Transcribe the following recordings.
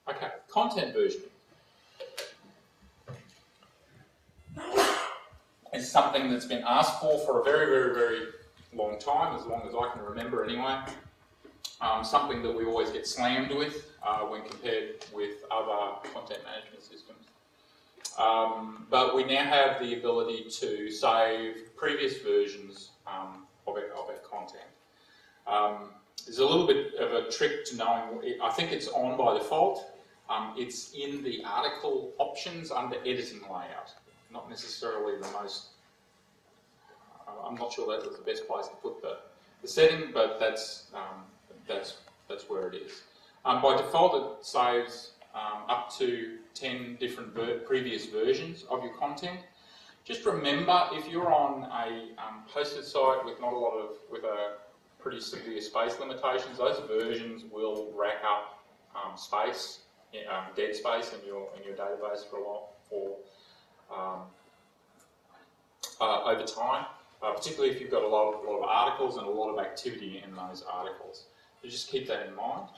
Okay, content versioning is something that's been asked for a very, very, very long time, as long as I can remember anyway. Something that we always get slammed with when compared with other content management systems. But we now have the ability to save previous versions of our content. There's a little bit of a trick to knowing, I think it's on by default. It's in the article options under editing layout. Not necessarily the most, I'm not sure that was the best place to put the setting, but that's where it is. By default, it saves up to 10 different previous versions of your content. Just remember, if you're on a hosted site with not a lot of, with a pretty severe space limitations, those versions will rack up space, dead space in your database for a lot over time. Particularly if you've got a lot of articles and a lot of activity in those articles. So just keep that in mind.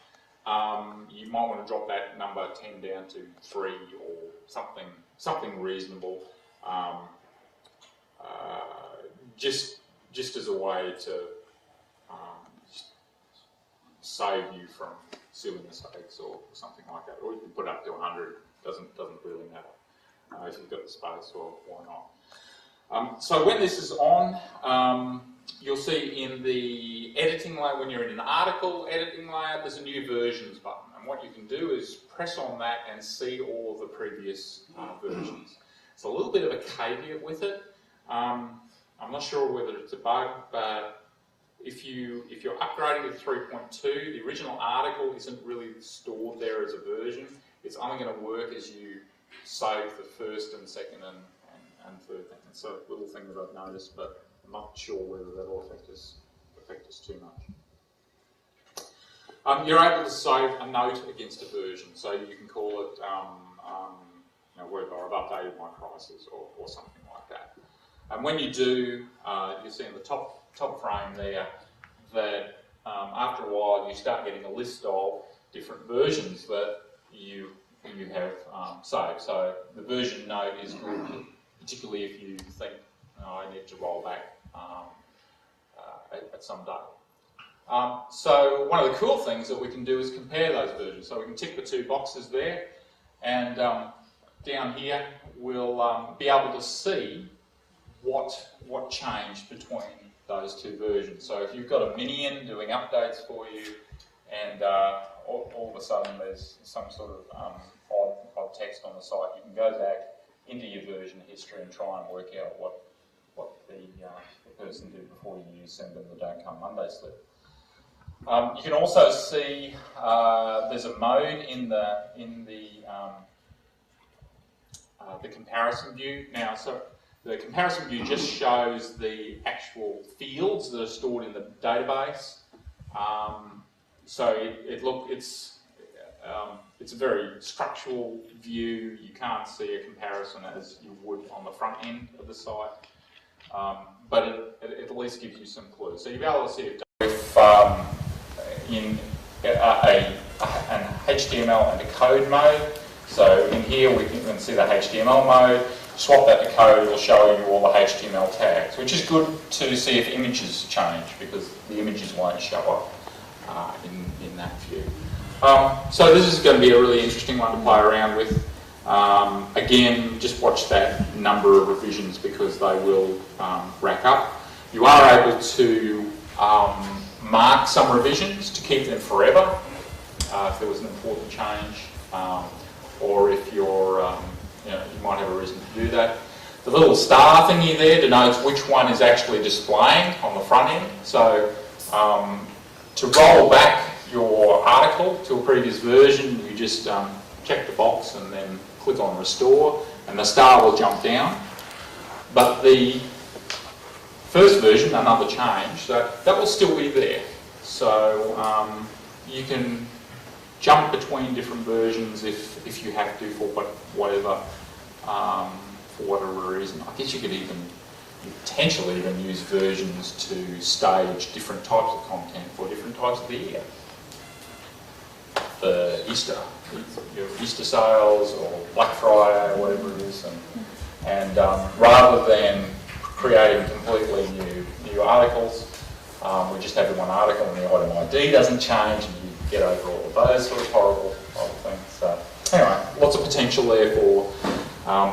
You might want to drop that number 10 down to 3 or something reasonable, just as a way to save you from silly mistakes or something like that. Or you can put it up to 100. Doesn't really matter if you've got the space, or why not. So when this is on, you'll see in the editing layer, when you're in an article editing layer, there's a new versions button. And what you can do is press on that and see all of the previous versions. It's a little bit of a caveat with it. I'm not sure whether it's a bug, but if you're upgrading to 3.2, the original article isn't really stored there as a version. It's only going to work as you save the first and second and third thing. It's a little thing that I've noticed, but I'm not sure whether that will affect us too much. You're able to save a note against a version, so you can call it, whether I've updated my prices or something like that. And when you do, you see in the top frame there that after a while you start getting a list of different versions that you have saved. So the version note is good, particularly if you think, I need to roll back at some date. So one of the cool things that we can do is compare those versions. So we can tick the 2 boxes there, and down here we'll be able to see what changed between those 2 versions. So if you've got a minion doing updates for you, and all of a sudden there's some sort of odd text on the site, you can go back into your version history and try and work out what the person did before you send them the Don't Come Monday slip. You can also see there's a mode in the comparison view. Now, so the comparison view just shows the actual fields that are stored in the database. So it's a very structural view. You can't see a comparison as you would on the front end of the site, but it at least gives you some clues. So you'll be able to see if in an HTML and a code mode. So in here we can see the HTML mode. Swap that to code, it'll show you all the HTML tags, which is good to see if images change, because the images won't show up in that view. So this is going to be a really interesting one to play around with. Again, just watch that number of revisions, because they will rack up. You are able to mark some revisions to keep them forever if there was an important change, or if you're you might have a reason to do that. The little star thingy there denotes which one is actually displaying on the front end. So to roll back your article to a previous version, you just check the box and then click on restore, and the star will jump down. But the first version, another change, that will still be there. So you can jump between different versions if you have to for whatever reason. I guess you could potentially even use versions to stage different types of content for different types of the year. the Easter, your Easter sales or Black Friday or whatever it is, and rather than creating completely new articles, we just have the one article and the item ID doesn't change, and you get over all of those sort of horrible things. So anyway, lots of potential there for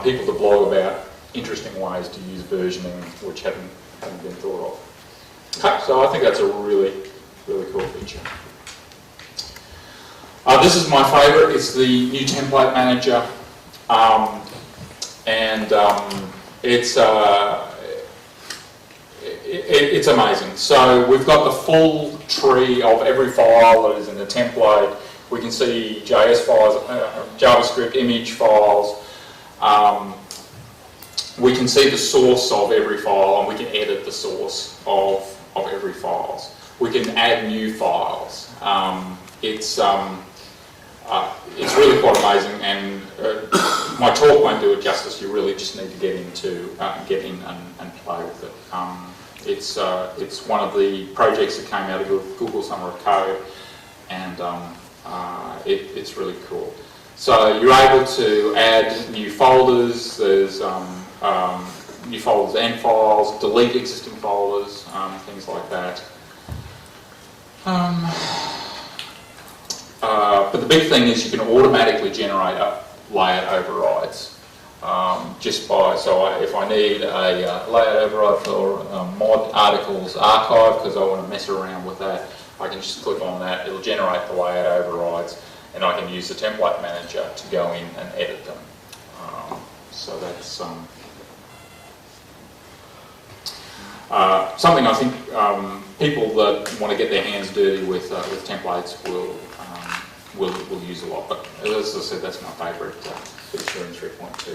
people to blog about interesting ways to use versioning which haven't been thought of. Okay, so I think that's a really, really cool feature. This is my favourite. It's the new template manager, it's amazing. So we've got the full tree of every file that is in the template. We can see JS files, JavaScript image files. We can see the source of every file, and we can edit the source of every file. We can add new files. It's really quite amazing, and my talk won't do it justice. You really just need to get in and play with it. It's one of the projects that came out of Google Summer of Code, and it's really cool. So you're able to add new folders. There's new folders and files, delete existing folders, things like that. But the big thing is you can automatically generate layout overrides. Just by, if I need a layout override for mod articles archive because I want to mess around with that, I can just click on that, it'll generate the layout overrides, and I can use the template manager to go in and edit them. So that's something I think people that want to get their hands dirty with templates will use a lot. But as I said, that's my favourite feature in 3.2.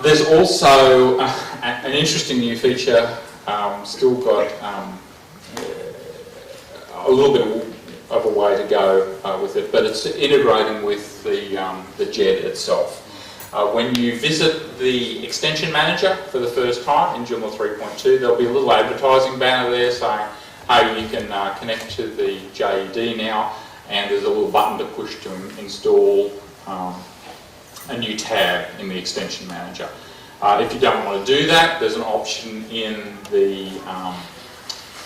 There's also an interesting new feature, still got a little bit of a way to go with it, but it's integrating with the JED itself. When you visit the extension manager for the first time in Joomla 3.2, there'll be a little advertising banner there saying, hey, you can connect to the JED now, and there's a little button to push to install a new tab in the extension manager. If you don't want to do that, there's an option in the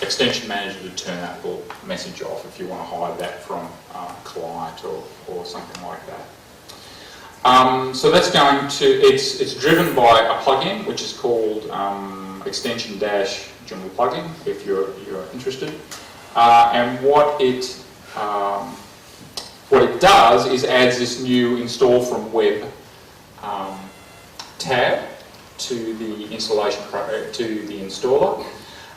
extension manager to turn that little message off if you want to hide that from a client or something like that. So that's going to, it's driven by a plugin which is called extension-Joomla plugin, if you're interested. And what it does is adds this new install from web tab to the installation to the installer,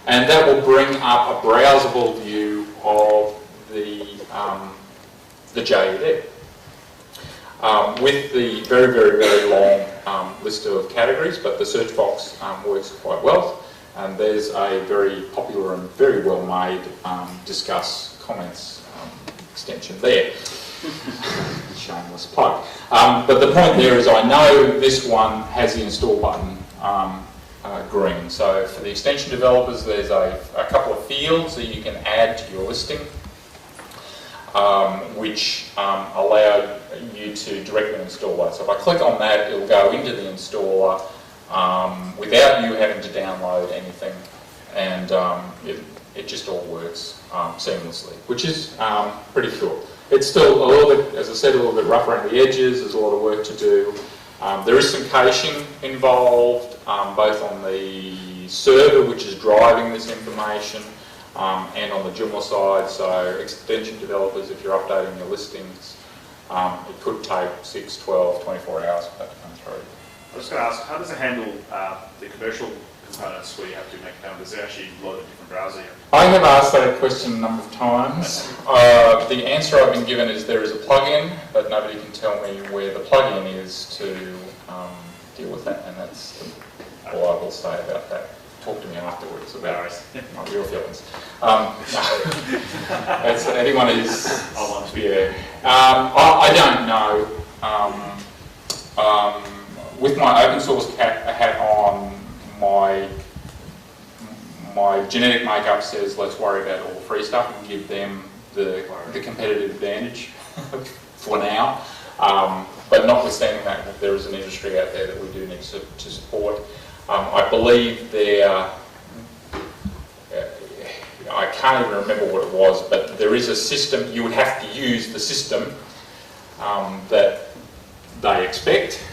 and that will bring up a browsable view of the JED. With the very, very, very long list of categories, but the search box works quite well. And there's a very popular and very well made discuss comments extension there. Shameless plug. But the point there is I know this one has the install button green. So for the extension developers, there's a couple of fields that you can add to your listing, which allow you to directly install that. So if I click on that, it'll go into the installer without you having to download anything, and it just all works seamlessly, which is pretty cool. It's still a little bit, as I said, a little bit rough around the edges. There's a lot of work to do. There is some caching involved, both on the server, which is driving this information, and on the Joomla side. So extension developers, if you're updating your listings, it could take 6, 12, 24 hours for that to come through. I was going to ask, how does it handle the commercial components where you have to make payments? Is there actually a lot of different browsers? I have asked that question a number of times. The answer I've been given is there is a plugin, but nobody can tell me where the plugin is to deal with that, and that's all I will say about that. Talk to me afterwards about my real feelings. Anyone is, yeah. I don't know. With my open source hat on, my my genetic makeup says let's worry about all the free stuff and give them the competitive advantage for now. But notwithstanding that, there is an industry out there that we do need to support. I believe there, I can't even remember what it was, but there is a system, you would have to use the system that they expect.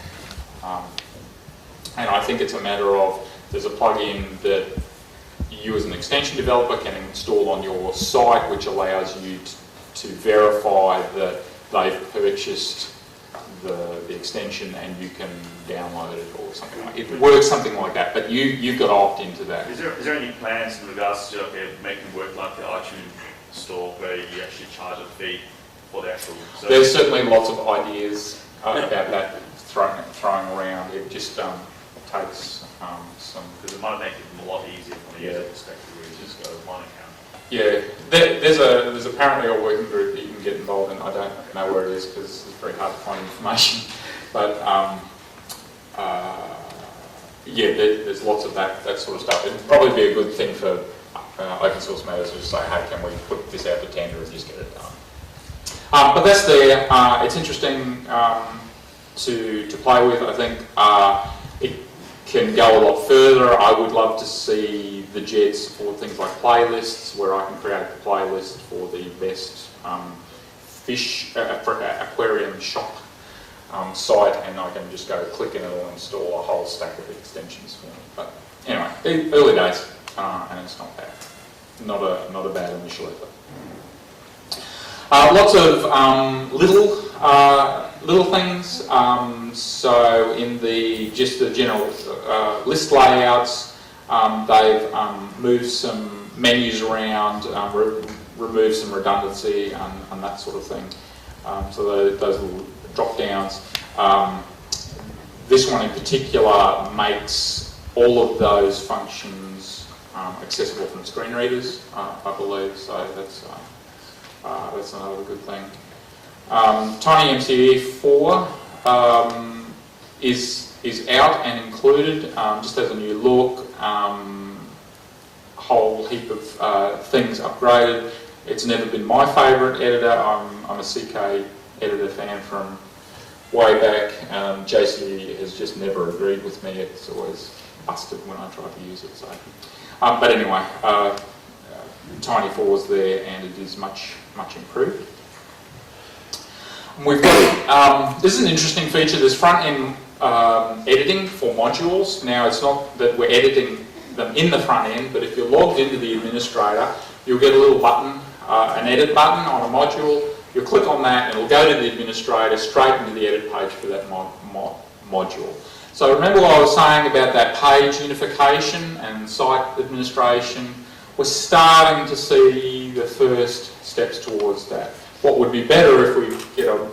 And I think it's a matter of, there's a plugin that you as an extension developer can install on your site, which allows you to verify that they've purchased the extension and you can download it or something like it. It works something like that, but you've got to opt into that. Is there any plans in regards to making it work like the iTunes store where you actually charge a fee for the actual service? There's certainly lots of ideas about that throwing around. It just takes some... Because it might make it a lot easier from a user perspective where you just go to one account. Yeah, there's apparently a working group that you can get involved in. I don't know where it is because it's very hard to find information. But yeah, there's lots of that sort of stuff. It'd probably be a good thing for open source matters to say, hey, can we put this out to tender and just get it done? But that's there. It's interesting to play with. I think it can go a lot further. I would love to see the JED support things like playlists, where I can create a playlist for the best fish aquarium shop site, and I can just go click and it'll install a whole stack of extensions for me. But anyway, early days, and it's not bad. Not a bad initial effort. Lots of little things. So in the general list layouts, they've moved some menus around, removed some redundancy and that sort of thing. So those little drop downs. This one in particular makes all of those functions accessible from screen readers, I believe. So that's another good thing. TinyMCE4 is out and included, just has a new look, whole heap of things upgraded. It's never been my favourite editor. I'm a CK editor fan from way back. JC has just never agreed with me. It's always busted when I try to use it. So, but anyway, Tiny 4 is there and it is much improved. We've got, this is an interesting feature, there's front-end editing for modules. Now it's not that we're editing them in the front end, but if you're logged into the administrator, you'll get a little button, an edit button on a module. You'll click on that and it'll go to the administrator straight into the edit page for that module. So remember what I was saying about that page unification and site administration? We're starting to see the first steps towards that. What would be better if we get you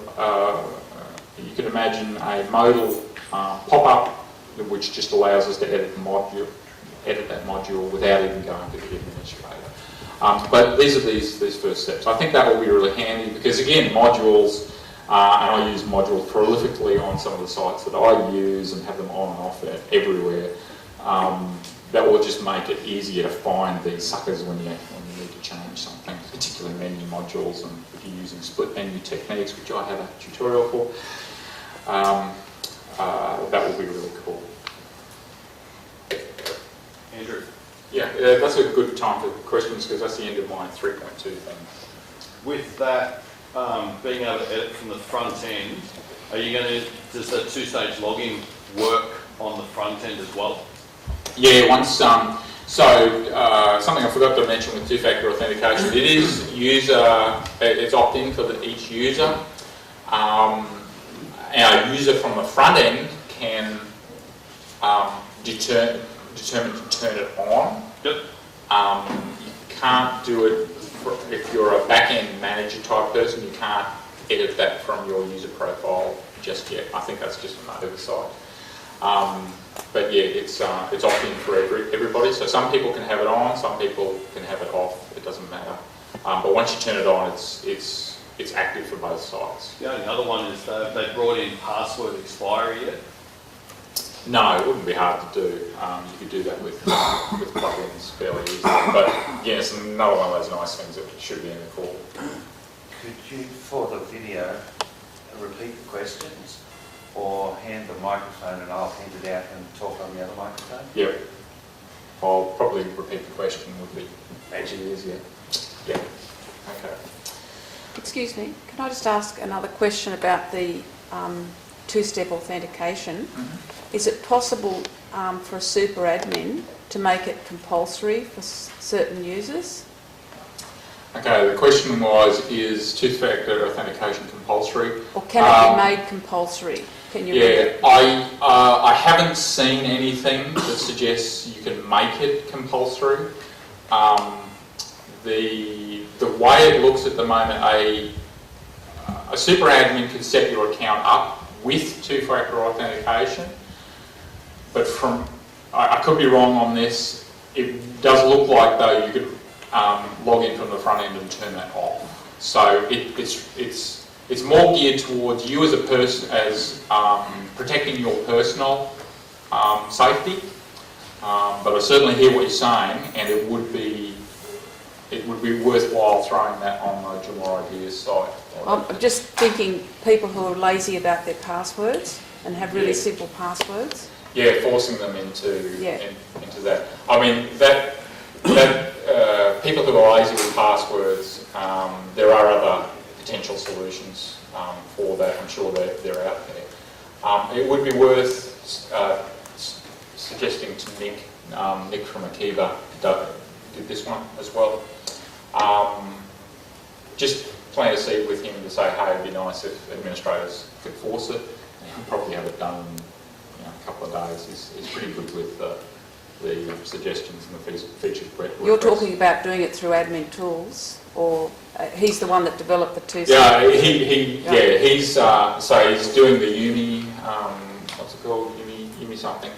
can imagine a modal pop-up which just allows us to edit that module without even going to the administrator. But these are these first steps. I think that will be really handy because again, modules, and I use modules prolifically on some of the sites that I use and have them on and off everywhere. That will just make it easier to find these suckers when you need to change something, particularly menu modules, and if you're using split menu techniques, which I have a tutorial for. That will be really cool. Andrew? Yeah, that's a good time for questions because that's the end of my 3.2 thing. With that, being able to edit from the front end, are you going to, does that two-stage logging work on the front end as well? Yeah, once, so something I forgot to mention with two-factor authentication, it is it's opt-in for each user. Our user from the front end can determine to turn it on. Yep. You can't do it if you're a back-end manager type person. You can't edit that from your user profile just yet. I think that's just an oversight. But yeah, it's opt-in for everybody. So some people can have it on, some people can have it off. It doesn't matter. But once you turn it on, it's active for both sides. The only other one is they brought in password expiry yet? No, it wouldn't be hard to do. You could do that with plugins fairly easily. But yeah, it's another one of those nice things that should be in the call. Could you, for the video, repeat the questions or hand the microphone and I'll hand it out and talk on the other microphone? Yep. I'll probably repeat the question would be actually easier. Yeah. Okay. Excuse me, can I just ask another question about the two-step authentication? Is it possible for a super admin to make it compulsory for certain users? Okay, the question was, is two-factor authentication compulsory? Or can it be made compulsory? Can you read Yeah, it? I haven't seen anything that suggests you can make it compulsory. The way it looks at the moment, a super admin can set your account up with two-factor authentication, but I could be wrong on this, it does look like though you could log in from the front end and turn that off. So it's more geared towards you as a person, as protecting your personal safety. But I certainly hear what you're saying, and it would be worthwhile throwing that on the Joomla Ideas site. I'm just thinking people who are lazy about their passwords and have really simple passwords. Yeah, forcing them into that. I mean, people who are lazy with passwords, there are other potential solutions for that. I'm sure they're out there. It would be worth suggesting to Nick from Akiva did this one as well. Just plant a seed with him to say, hey, it'd be nice if administrators could force it. He'll probably have it done in a couple of days. He's pretty good with the suggestions and the features. You're talking about doing it through admin tools, or he's the one that developed the two. Yeah, he's doing the Uni, what's it called, Uni something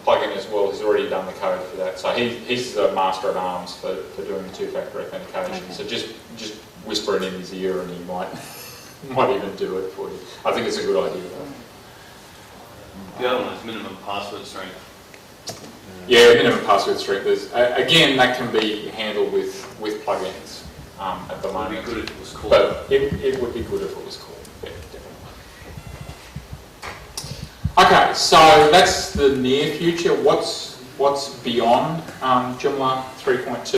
plugin as well. He's already done the code for that. So he's the master at arms for doing the two-factor authentication. Okay. So just whisper it in his ear and he might even do it for you. I think it's a good idea though. The other one is minimum password strength. Yeah, minimum password strength. Again, that can be handled with plugins at the moment. It would be good if it was called. But it would be good if it was called. Yeah, definitely. Okay, so that's the near future. What's beyond Joomla 3.2?